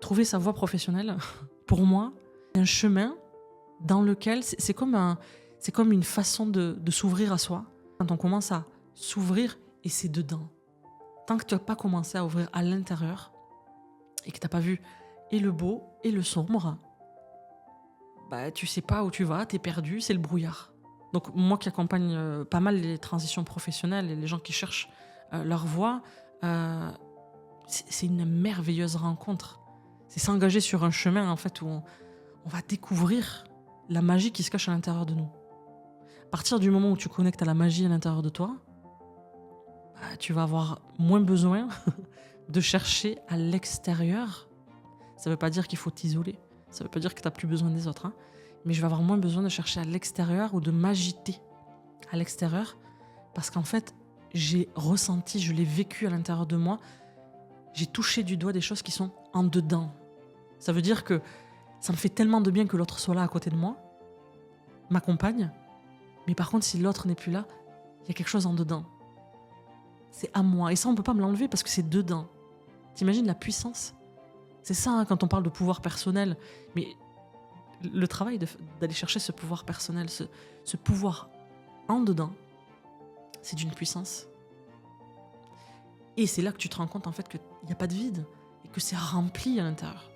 trouver sa voie professionnelle, pour moi, c'est un chemin dans lequel c'est comme une façon de s'ouvrir à soi. Quand on commence à s'ouvrir, et c'est dedans. Tant que tu n'as pas commencé à ouvrir à l'intérieur et que tu n'as pas vu et le beau et le sombre, bah, tu sais pas où tu vas, tu es perdu, c'est le brouillard. Donc moi qui accompagne pas mal les transitions professionnelles et les gens qui cherchent leur voie, c'est une merveilleuse rencontre. C'est s'engager sur un chemin en fait, où on va découvrir la magie qui se cache à l'intérieur de nous. À partir du moment où tu connectes à la magie à l'intérieur de toi, bah, tu vas avoir moins besoin de chercher à l'extérieur. Ça ne veut pas dire qu'il faut t'isoler, ça ne veut pas dire que tu n'as plus besoin des autres, hein. Mais je vais avoir moins besoin de chercher à l'extérieur ou de m'agiter à l'extérieur, parce qu'en fait, j'ai ressenti, je l'ai vécu à l'intérieur de moi, j'ai touché du doigt des choses qui sont en dedans. Ça veut dire que ça me fait tellement de bien que l'autre soit là à côté de moi, m'accompagne, mais par contre, si l'autre n'est plus là, il y a quelque chose en dedans. C'est à moi, et ça, on ne peut pas me l'enlever parce que c'est dedans. T'imagines la puissance ? C'est ça, hein, quand on parle de pouvoir personnel, mais le travail d'aller chercher ce pouvoir personnel, ce pouvoir en dedans, c'est d'une puissance. Et c'est là que tu te rends compte en fait qu'il n'y a pas de vide et que c'est rempli à l'intérieur.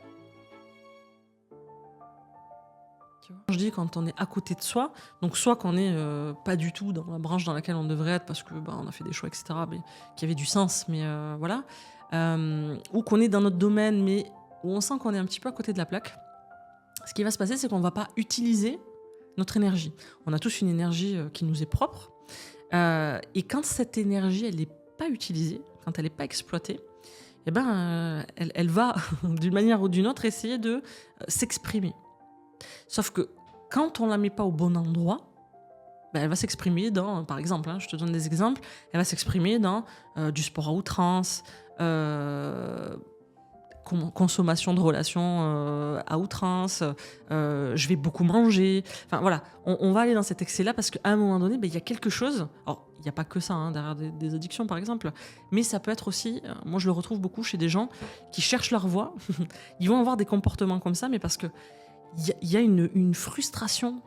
Tu vois ? Je dis quand on est à côté de soi, donc soit qu'on n'est pas du tout dans la branche dans laquelle on devrait être parce que on a fait des choix, etc., mais, qui avaient du sens, mais voilà, ou qu'on est dans notre domaine, mais où on sent qu'on est un petit peu à côté de la plaque. Ce qui va se passer, c'est qu'on ne va pas utiliser notre énergie. On a tous une énergie qui nous est propre. Et quand cette énergie, elle n'est pas utilisée, quand elle n'est pas exploitée, eh ben, elle va, d'une manière ou d'une autre, essayer de s'exprimer. Sauf que quand on ne la met pas au bon endroit, ben, elle va s'exprimer dans, par exemple, hein, je te donne des exemples, elle va s'exprimer dans du sport à outrance, consommation de relations à outrance, je vais beaucoup manger. Enfin voilà, on va aller dans cet excès-là parce qu'à un moment donné, il y a quelque chose. Alors, il n'y a pas que ça hein, derrière des addictions, par exemple, mais ça peut être aussi, moi je le retrouve beaucoup chez des gens qui cherchent leur voie. Ils vont avoir des comportements comme ça, mais parce qu'il y a une frustration.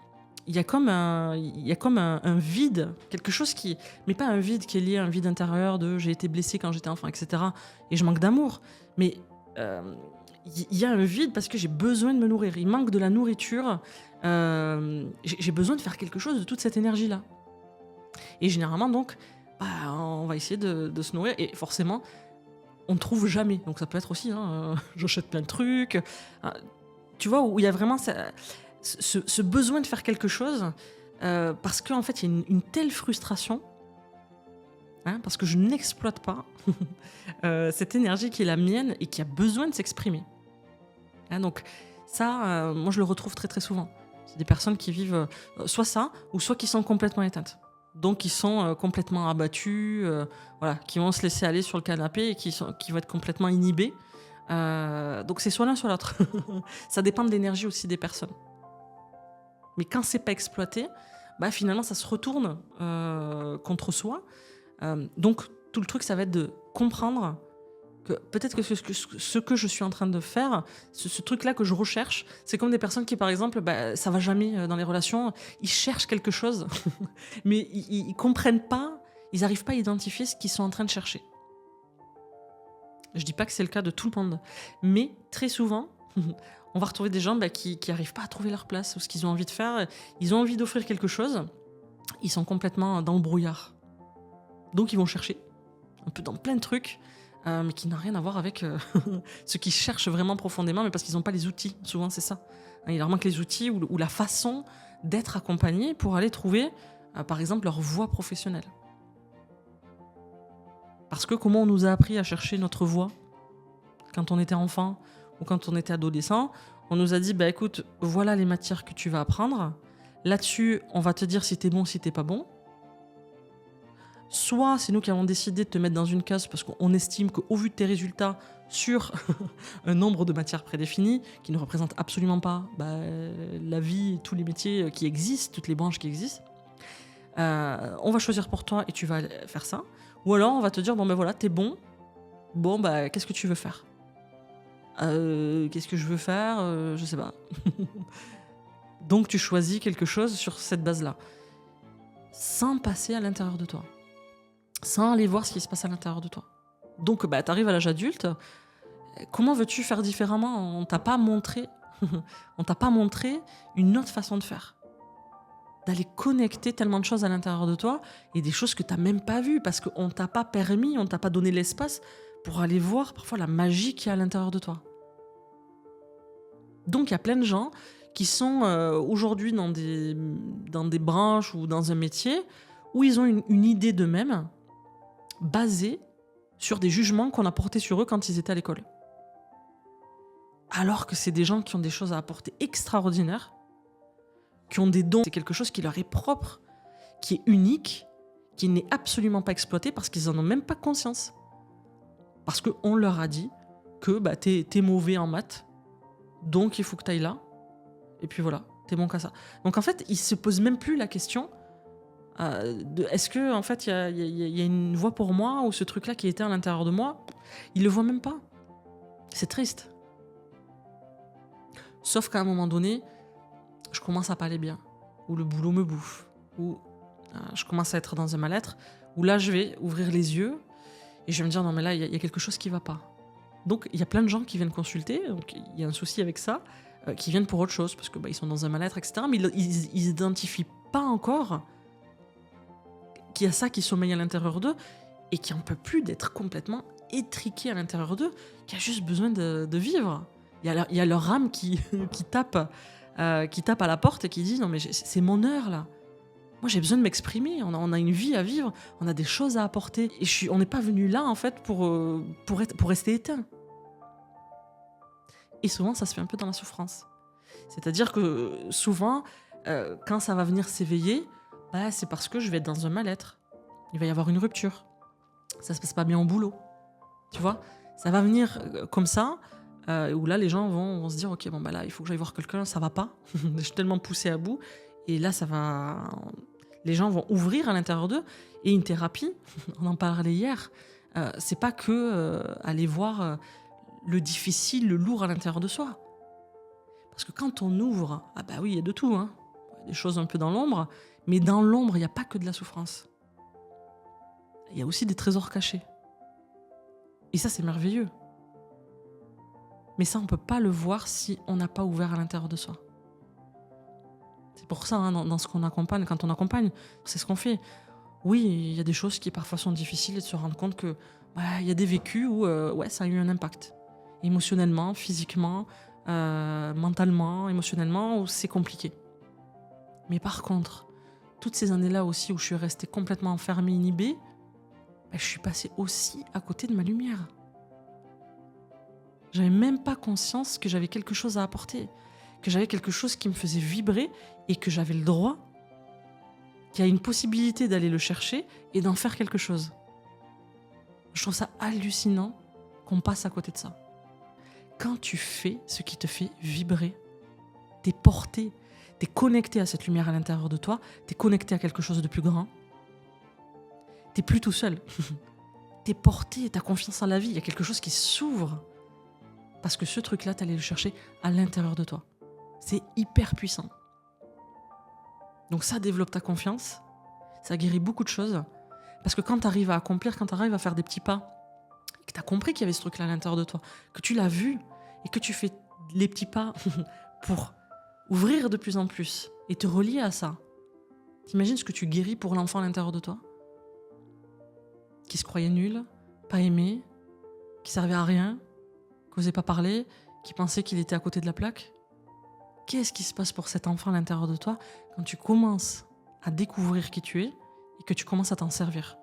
Il y a comme un vide, quelque chose qui... Mais pas un vide qui est lié à un vide intérieur de j'ai été blessé quand j'étais enfant, etc. Et je manque d'amour. Mais il y a un vide parce que j'ai besoin de me nourrir. Il manque de la nourriture. J'ai besoin de faire quelque chose de toute cette énergie-là. Et généralement, donc, on va essayer de se nourrir. Et forcément, on ne trouve jamais. Donc ça peut être aussi, j'achète plein de trucs. Tu vois, où il y a vraiment ce besoin de faire quelque chose parce qu'en fait, il y a une telle frustration. Parce que je n'exploite pas cette énergie qui est la mienne et qui a besoin de s'exprimer. Donc ça, moi je le retrouve très très souvent. C'est des personnes qui vivent soit ça, ou soit qui sont complètement éteintes. Donc qui sont complètement abattues, voilà, qui vont se laisser aller sur le canapé et qui vont être complètement inhibées. Donc c'est soit l'un soit l'autre. Ça dépend de l'énergie aussi des personnes. Mais quand c'est pas exploité, finalement ça se retourne contre soi. Donc tout le truc ça va être de comprendre que peut-être que ce que je suis en train de faire, ce truc-là que je recherche, c'est comme des personnes qui par exemple, ça va jamais dans les relations, ils cherchent quelque chose, mais ils comprennent pas, ils n'arrivent pas à identifier ce qu'ils sont en train de chercher. Je dis pas que c'est le cas de tout le monde, mais très souvent, on va retrouver des gens qui n'arrivent pas à trouver leur place ou ce qu'ils ont envie de faire, ils ont envie d'offrir quelque chose, ils sont complètement dans le brouillard. Donc ils vont chercher, un peu dans plein de trucs, mais qui n'a rien à voir avec ce qu'ils cherchent vraiment profondément, mais parce qu'ils n'ont pas les outils. Souvent c'est ça. Il leur manque les outils ou la façon d'être accompagnés pour aller trouver, par exemple, leur voie professionnelle. Parce que comment on nous a appris à chercher notre voie quand on était enfant ou quand on était adolescent, on nous a dit, écoute, voilà les matières que tu vas apprendre. Là-dessus, on va te dire si t'es bon, si t'es pas bon. Soit c'est nous qui avons décidé de te mettre dans une case parce qu'on estime qu'au vu de tes résultats sur un nombre de matières prédéfinies qui ne représentent absolument pas la vie et tous les métiers qui existent, toutes les branches qui existent, on va choisir pour toi et tu vas faire ça. Ou alors on va te dire, voilà, t'es bon, qu'est-ce que tu veux faire ? Qu'est-ce que je veux faire? Je sais pas. Donc tu choisis quelque chose sur cette base-là, sans passer à l'intérieur de toi, sans aller voir ce qui se passe à l'intérieur de toi. Donc tu arrives à l'âge adulte, comment veux-tu faire différemment? On t'a pas montré on t'a pas montré une autre façon de faire. D'aller connecter tellement de choses à l'intérieur de toi et des choses que tu n'as même pas vues parce qu'on t'a pas permis, on t'a pas donné l'espace pour aller voir parfois la magie qu'il y a à l'intérieur de toi. Donc il y a plein de gens qui sont aujourd'hui dans des branches ou dans un métier où ils ont une idée d'eux-mêmes basée sur des jugements qu'on a portés sur eux quand ils étaient à l'école. Alors que c'est des gens qui ont des choses à apporter extraordinaires, qui ont des dons, c'est quelque chose qui leur est propre, qui est unique, qui n'est absolument pas exploité parce qu'ils n'en ont même pas conscience. Parce qu'on leur a dit que t'es mauvais en maths, donc il faut que tu ailles là, et puis voilà, t'es bon qu'à ça. Donc en fait, ils ne se posent même plus la question de est-ce que en fait il y a une voie pour moi ou ce truc-là qui était à l'intérieur de moi, ils le voient même pas. C'est triste. Sauf qu'à un moment donné, je commence à pas aller bien, ou le boulot me bouffe, ou je commence à être dans un mal-être, où là je vais ouvrir les yeux et je vais me dire non mais là il y a quelque chose qui va pas. Donc il y a plein de gens qui viennent consulter, donc il y a un souci avec ça, qui viennent pour autre chose, parce que ils sont dans un mal-être, etc. Mais ils identifient pas encore qu'il y a ça qui sommeille à l'intérieur d'eux et qui en peut plus d'être complètement étriqué à l'intérieur d'eux, qui a juste besoin de vivre. Il y a leur âme qui tape à la porte et qui dit non mais c'est mon heure là. Moi j'ai besoin de m'exprimer, on a une vie à vivre, on a des choses à apporter et on n'est pas venu là en fait pour rester éteint. Et souvent ça se fait un peu dans la souffrance. C'est-à-dire que souvent quand ça va venir s'éveiller, c'est parce que je vais être dans un mal-être. Il va y avoir une rupture. Ça se passe pas bien au boulot. Tu vois, ça va venir comme ça. Où là les gens vont se dire ok bon là il faut que j'aille voir quelqu'un, ça va pas, je suis tellement poussée à bout et là ça va, les gens vont ouvrir à l'intérieur d'eux et une thérapie, on en parlait hier, c'est pas que aller voir le difficile, le lourd à l'intérieur de soi, parce que quand on ouvre, oui il y a de tout, hein. Des choses un peu dans l'ombre, mais dans l'ombre il n'y a pas que de la souffrance, il y a aussi des trésors cachés et ça c'est merveilleux. Mais ça, on ne peut pas le voir si on n'a pas ouvert à l'intérieur de soi. C'est pour ça, hein, dans ce qu'on accompagne, quand on accompagne, c'est ce qu'on fait. Oui, il y a des choses qui parfois sont difficiles et de se rendre compte que y a des vécus où ça a eu un impact. Émotionnellement, physiquement, mentalement, émotionnellement, où c'est compliqué. Mais par contre, toutes ces années-là aussi où je suis restée complètement enfermée, inhibée, je suis passée aussi à côté de ma lumière. J'avais même pas conscience que j'avais quelque chose à apporter, que j'avais quelque chose qui me faisait vibrer et que j'avais le droit, qu'il y a une possibilité d'aller le chercher et d'en faire quelque chose. Je trouve ça hallucinant qu'on passe à côté de ça. Quand tu fais ce qui te fait vibrer, t'es porté, t'es connecté à cette lumière à l'intérieur de toi, t'es connecté à quelque chose de plus grand, t'es plus tout seul. T'es porté, t'as confiance en la vie, il y a quelque chose qui s'ouvre. Parce que ce truc-là, t'allais le chercher à l'intérieur de toi. C'est hyper puissant. Donc ça développe ta confiance, ça guérit beaucoup de choses. Parce que quand t'arrives à accomplir, quand t'arrives à faire des petits pas, que t'as compris qu'il y avait ce truc-là à l'intérieur de toi, que tu l'as vu et que tu fais les petits pas pour ouvrir de plus en plus et te relier à ça. T'imagines ce que tu guéris pour l'enfant à l'intérieur de toi ? Qui se croyait nul, pas aimé, qui servait à rien, qui n'osait pas parler, qui pensait qu'il était à côté de la plaque. Qu'est-ce qui se passe pour cet enfant à l'intérieur de toi quand tu commences à découvrir qui tu es et que tu commences à t'en servir ?